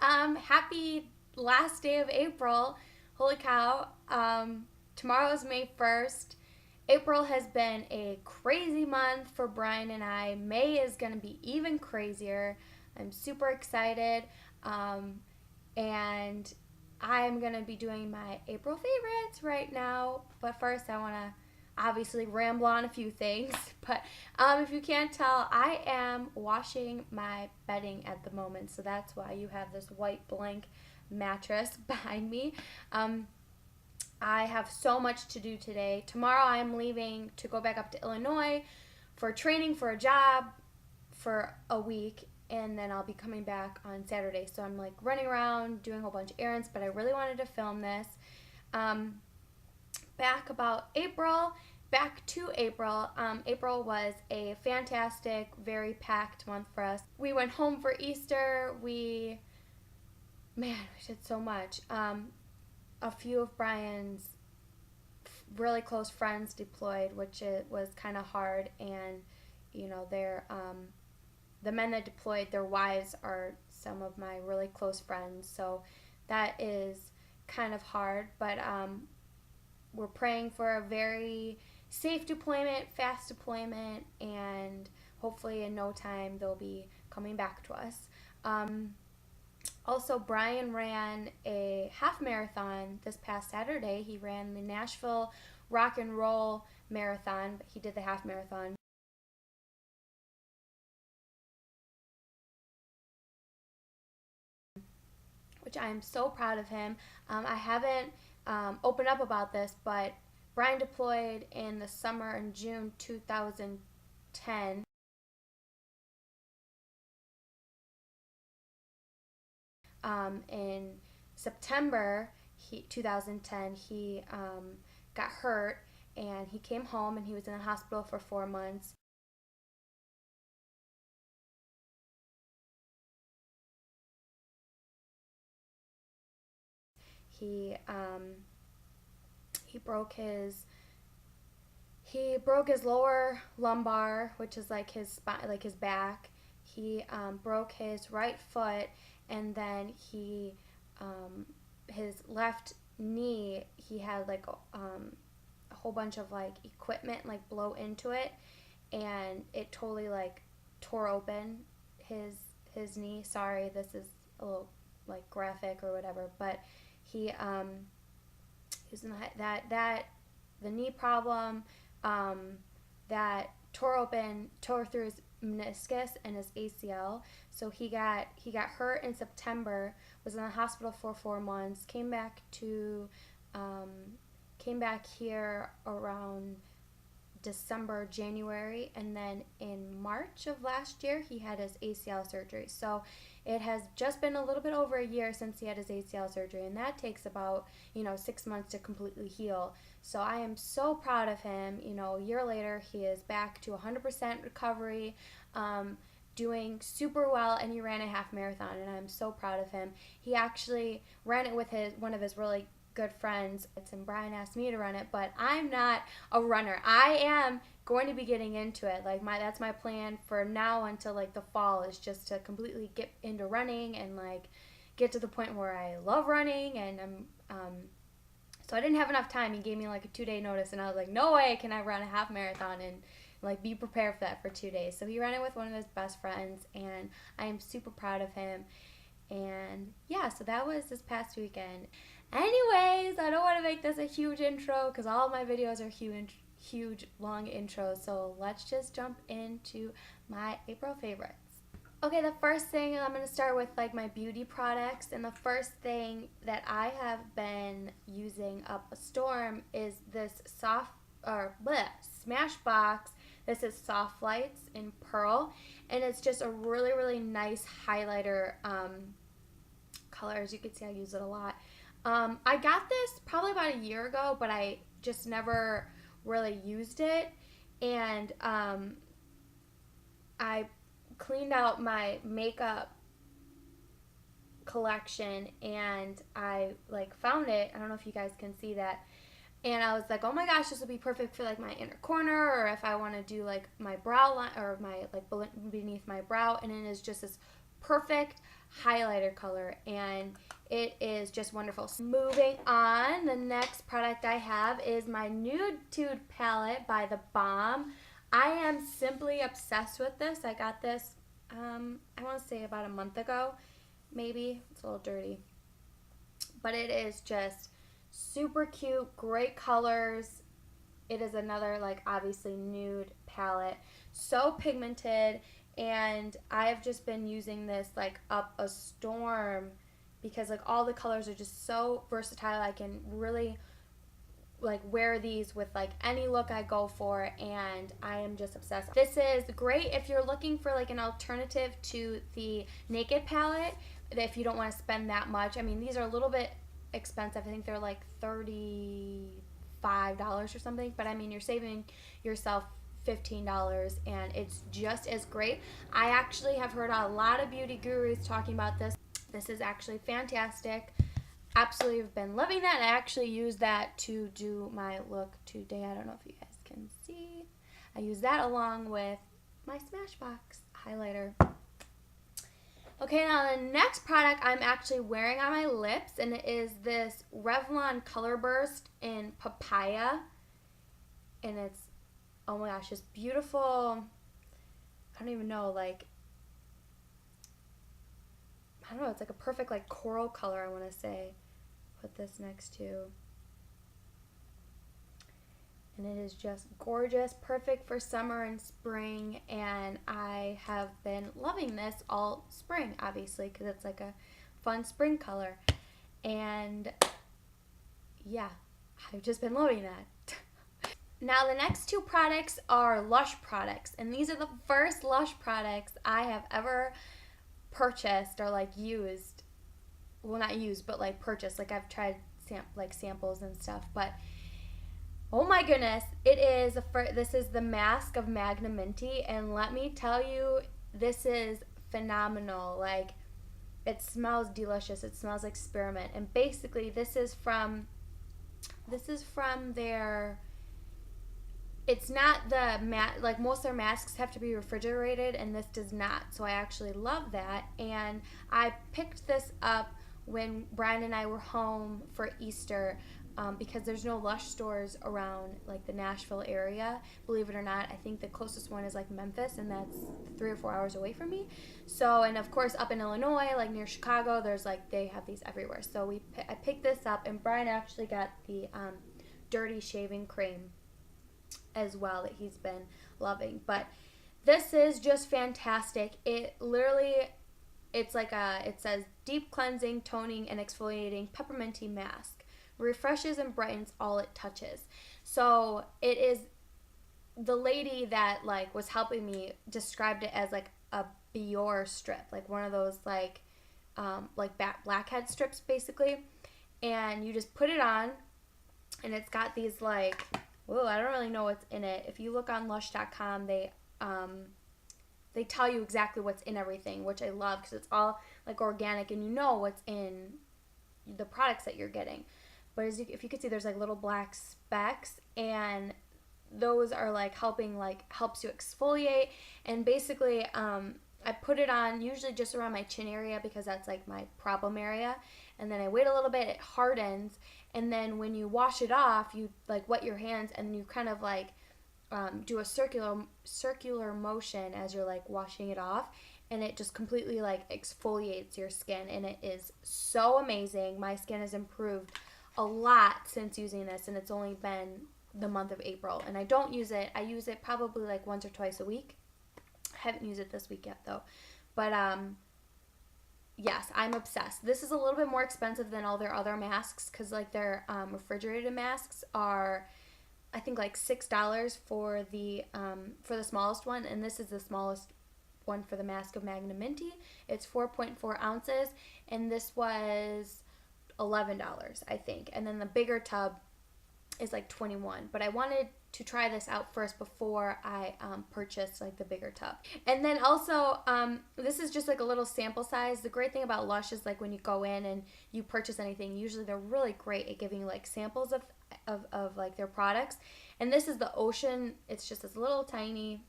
Happy last day of April. Holy cow. Tomorrow is May 1st. April has been a crazy month for Brian and I. May is going to be even crazier. I'm super excited. And I'm going to be doing my April favorites right now. But first, I want to obviously ramble on a few things. But if you can't tell, I am washing my bedding at the moment. So that's why you have this white blank mattress behind me. I have so much to do today. Tomorrow I am leaving to go back up to Illinois for training for a job for a week, and then I'll be coming back on Saturday. So I'm like running around doing a whole bunch of errands, but I really wanted to film this. Back to April. April was a fantastic, very packed month for us. We went home for Easter. We did so much. A few of Brian's really close friends deployed, which it was kind of hard, and the men that deployed, their wives are some of my really close friends, so that is kind of hard, but we're praying for a very safe deployment, fast deployment, and hopefully in no time they'll be coming back to us. Also, Brian ran a half marathon this past Saturday. He ran the Nashville Rock and Roll Marathon, but he did the half marathon. Which I am so proud of him. I haven't opened up about this, but Brian deployed in the summer in June 2010. In September 2010, he got hurt, and he came home, and he was in the hospital for 4 months. He broke his lower lumbar, which is like his spine, like his back. He broke his right foot, and then his left knee, he had like a whole bunch of like equipment like blow into it, and it totally like tore open his knee. Sorry, this is a little like graphic or whatever, but he was in the knee problem that tore through his meniscus and his ACL. So he got hurt in September, was in the hospital for 4 months, came back here around December, January, and then in March of last year he had his ACL surgery. So it has just been a little bit over a year since he had his ACL surgery, and that takes about 6 months to completely heal. So I am so proud of him. A year later he is back to 100% recovery, doing super well, and he ran a half marathon, and I'm so proud of him. He actually ran it with one of his really good friends, and Brian asked me to run it, but I'm not a runner. I am going to be getting into it. That's my plan for now until like the fall, is just to completely get into running and like get to the point where I love running. And so I didn't have enough time. He gave me like a 2-day notice, and I was like, no way can I run a half marathon and like be prepared for that for 2 days. So he ran it with one of his best friends, and I am super proud of him. And yeah, so that was this past weekend. Anyways, I don't want to make this a huge intro because all of my videos are huge long intros. So let's just jump into my April favorites. Okay, the first thing, I'm going to start with like my beauty products, and the first thing that I have been using up a storm is this Smashbox. This is Soft Lights in Pearl, and it's just a really, really nice highlighter color. As you can see, I use it a lot. I got this probably about a year ago, but I just never really used it, and I cleaned out my makeup collection, and I like found it. I don't know if you guys can see that, and I was like, oh my gosh, this would be perfect for like my inner corner, or if I want to do like my brow line or my like beneath my brow, and it is just this perfect highlighter color, and it is just wonderful. Moving on, the next product I have is my Nude Tude palette by TheBalm. I am simply obsessed with this. I got this, I want to say about a month ago, maybe. It's a little dirty. But it is just super cute, great colors. It is another, like, obviously nude palette. So pigmented, and I have just been using this, like, up a storm because, like, all the colors are just so versatile. I can really, like, wear these with, like, any look I go for, and I am just obsessed. This is great if you're looking for, like, an alternative to the Naked palette, if you don't want to spend that much. I mean, these are a little bit expensive. I think they're like $35 or something, but I mean, you're saving yourself $15, and it's just as great. I actually have heard a lot of beauty gurus talking about this. This is actually fantastic. Absolutely have been loving that. I actually use that to do my look today. I don't know if you guys can see. I use that along with my Smashbox highlighter. Okay, now the next product I'm actually wearing on my lips, and it is this Revlon Color Burst in Papaya. And it's, oh my gosh, it's beautiful. I don't even know, like, I don't know, it's like a perfect, like, coral color, I want to say. Put this next to. And it is just gorgeous, perfect for summer and spring, and I have been loving this all spring, obviously, because it's like a fun spring color. And yeah, I've just been loving that. Now the next two products are Lush products, and these are the first Lush products I have ever purchased or, like, used. Well, not used, but, like, purchased. Like, I've tried samples and stuff, but oh my goodness, this is the Mask of Magnaminty, and let me tell you, this is phenomenal. Like, it smells delicious. It smells like spearmint, and basically this is from their, it's not the like, most of their masks have to be refrigerated, and this does not, so I actually love that. And I picked this up when Brian and I were home for Easter, because there's no Lush stores around, like, the Nashville area. Believe it or not, I think the closest one is, like, Memphis, and that's 3 or 4 hours away from me. So, and of course up in Illinois, like near Chicago, there's, like, they have these everywhere. So I picked this up, and Brian actually got the dirty shaving cream as well that he's been loving. But this is just fantastic. It literally, it's like it says deep cleansing, toning, and exfoliating pepperminty mask. Refreshes and brightens all it touches. So it is, the lady that, like, was helping me described it as, like, a Biore strip, like one of those, like blackhead strips, basically. And you just put it on, and it's got these, like, whoa, I don't really know what's in it. If you look on Lush.com, they tell you exactly what's in everything, which I love, because it's all, like, organic, and you know what's in the products that you're getting. But if you could see, there's, like, little black specks, and those are, like, helps you exfoliate. And basically, I put it on usually just around my chin area, because that's, like, my problem area. And then I wait a little bit, it hardens, and then when you wash it off, you, like, wet your hands, and you kind of, like, do a circular motion as you're, like, washing it off, and it just completely, like, exfoliates your skin, and it is so amazing. My skin has improved a lot since using this, and it's only been the month of April, and I don't use it. I use it probably, like, once or twice a week. I haven't used it this week yet, though. But yes, I'm obsessed. This is a little bit more expensive than all their other masks, because, like, their refrigerated masks are, I think, like, $6 for the smallest one, and this is the smallest one for the Mask of Magnaminty. It's 4.4 ounces, and this was $11, I think. And then the bigger tub is, like, $21. But I wanted to try this out first before I purchased, like, the bigger tub. And then also, this is just, like, a little sample size. The great thing about Lush is, like, when you go in and you purchase anything, usually they're really great at giving you, like, samples of like, their products. And this is the Ocean. It's just this little tiny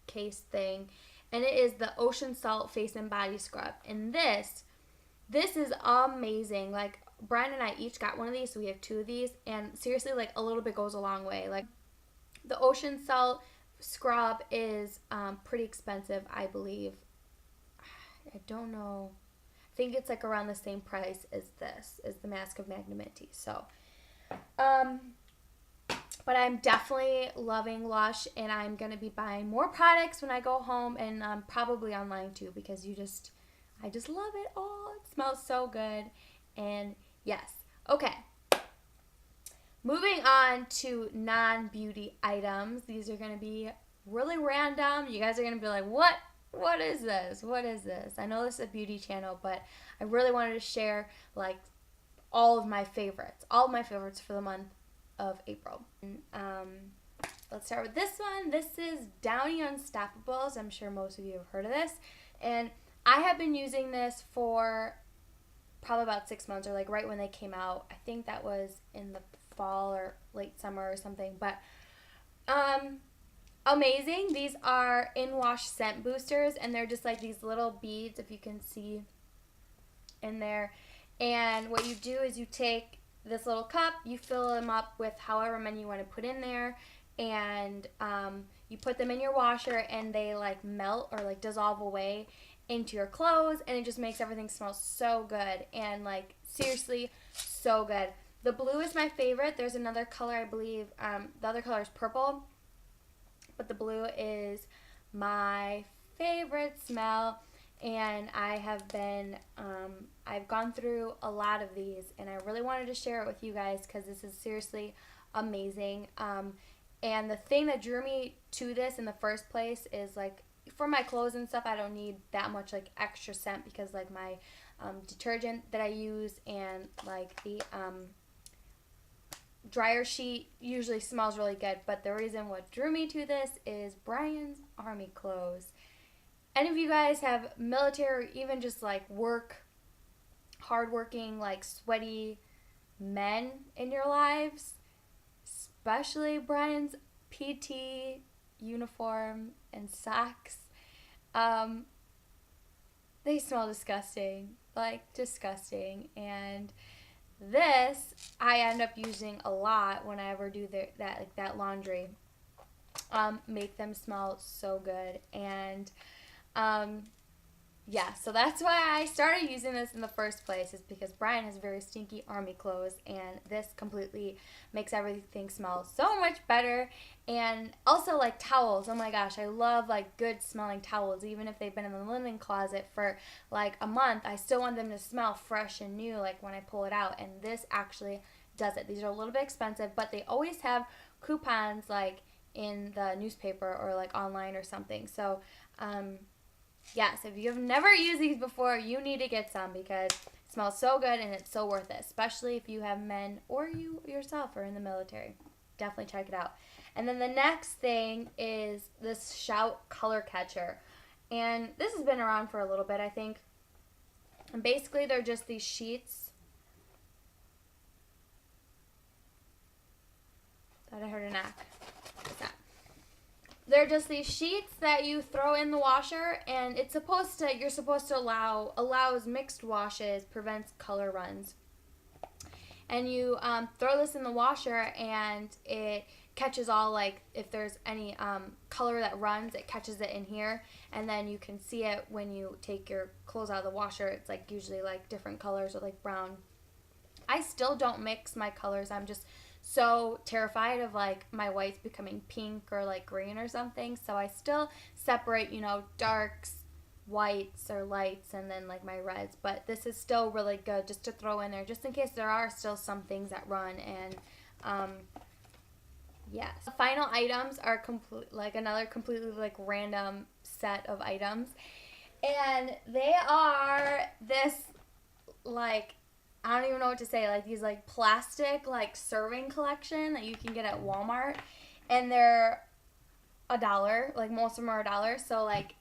case thing, and it is the Ocean Salt Face and Body Scrub. And this is amazing. Like, Brian and I each got one of these, so we have 2 of these, and seriously, like, a little bit goes a long way. Like, the Ocean Salt scrub is pretty expensive, I believe. I don't know. I think it's like around the same price as this, as the Mask of Magnaminty. So, but I'm definitely loving Lush, and I'm going to be buying more products when I go home, and probably online too, because I just love it all. It smells so good. And yes. Okay. Moving on to non-beauty items. These are going to be really random. You guys are going to be like, what? What is this? What is this? I know this is a beauty channel, but I really wanted to share like all of my favorites for the month of April. Let's start with this one. This is Downy-Unstoppables. I'm sure most of you have heard of this. And I have been using this for probably about 6 months, or like right when they came out. I think that was in the fall or late summer or something. But amazing. These are in-wash scent boosters, and they're just like these little beads, if you can see in there. And what you do is you take this little cup, you fill them up with however many you want to put in there, and you put them in your washer, and they like melt or like dissolve away into your clothes, and it just makes everything smell so good. And like, seriously, so good. The blue is my favorite. There's another color, I believe. The other color is purple, but the blue is my favorite smell. And I have been, I've gone through a lot of these, and I really wanted to share it with you guys because this is seriously amazing. And the thing that drew me to this in the first place is like, for my clothes and stuff, I don't need that much like extra scent, because like my detergent that I use and like the dryer sheet usually smells really good. But the reason what drew me to this is Brian's army clothes. Any of you guys have military or even just like hardworking, like sweaty men in your lives? Especially Brian's PT uniform and socks. They smell disgusting, like disgusting. And this I end up using a lot when I ever do that laundry. Make them smell so good. And yeah, so that's why I started using this in the first place, is because Brian has very stinky army clothes, and this completely makes everything smell so much better. And also like towels. Oh my gosh, I love like good smelling towels. Even if they've been in the linen closet for like a month, I still want them to smell fresh and new like when I pull it out, and this actually does it. These are a little bit expensive, but they always have coupons like in the newspaper or like online or something. So yes, if you've never used these before, you need to get some, because it smells so good and it's so worth it, especially if you have men or you yourself are in the military. Definitely check it out. And then the next thing is this Shout Color Catcher. And this has been around for a little bit, I think. And basically they're just these sheets. Thought I heard a knock. What's that? They're just these sheets that you throw in the washer, and you're supposed to allows mixed washes, prevents color runs. And you throw this in the washer, and it catches all, like, if there's any color that runs, it catches it in here, and then you can see it when you take your clothes out of the washer. It's like usually like different colors or like brown. I still don't mix my colors. I'm just so terrified of like my whites becoming pink or like green or something. So I still separate, darks, whites or lights, and then like my reds. But this is still really good just to throw in there, just in case there are still some things that run. And yes. The final items are another completely like random set of items. And they are this like, I don't even know what to say, like these like plastic like serving collection that you can get at Walmart, and they're $1, like most of them are $1. So like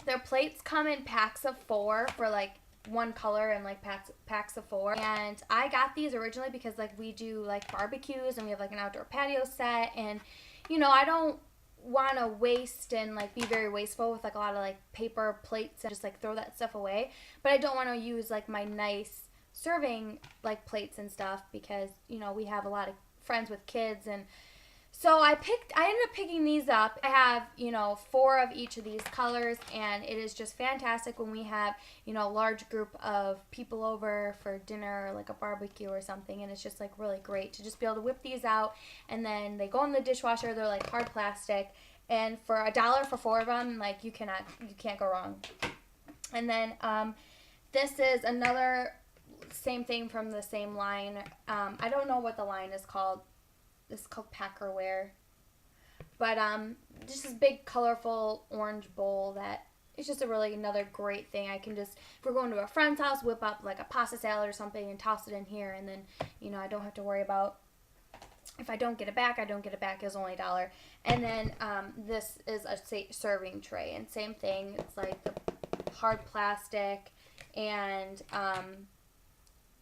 their plates come in packs of 4 for like one color, and like packs of 4. And I got these originally because like we do like barbecues, and we have like an outdoor patio set, and I don't want to waste and like be very wasteful with like a lot of like paper plates and just like throw that stuff away, but I don't want to use like my nice serving like plates and stuff because, you know, we have a lot of friends with kids. And so I ended up picking these up. I have, you know, 4 of each of these colors, and it is just fantastic when we have, you know, a large group of people over for dinner or like a barbecue or something, and it's just like really great to just be able to whip these out, and then they go in the dishwasher. They're like hard plastic, and for $1 for 4 of them, like you can't go wrong. And then this is another same thing from the same line. I don't know what the line is called. This is called Packer Ware. But just this big colorful orange bowl that it's just a really another great thing. I can just, if we're going to a friend's house, whip up like a pasta salad or something and toss it in here, and then, you know, I don't have to worry about if I don't get it back, I don't get it back. It's only $1. And then this is a serving tray, and same thing. It's like the hard plastic, and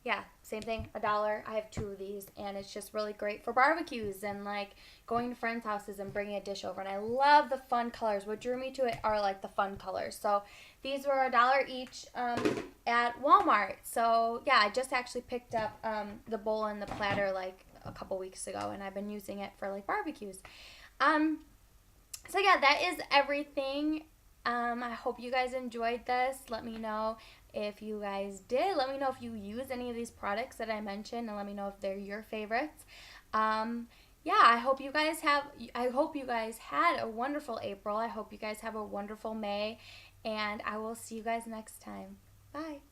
yeah, same thing, $1. I have 2 of these, and it's just really great for barbecues and like going to friends' houses and bringing a dish over. And I love the fun colors. What drew me to it are like the fun colors. So these were $1 each at Walmart. So yeah, I just actually picked up the bowl and the platter like a couple weeks ago, and I've been using it for like barbecues. So yeah, that is everything. I hope you guys enjoyed this. Let me know if you guys did. Let me know if you use any of these products that I mentioned, and let me know if they're your favorites. Yeah, I hope you guys had a wonderful April. I hope you guys have a wonderful May, and I will see you guys next time. Bye.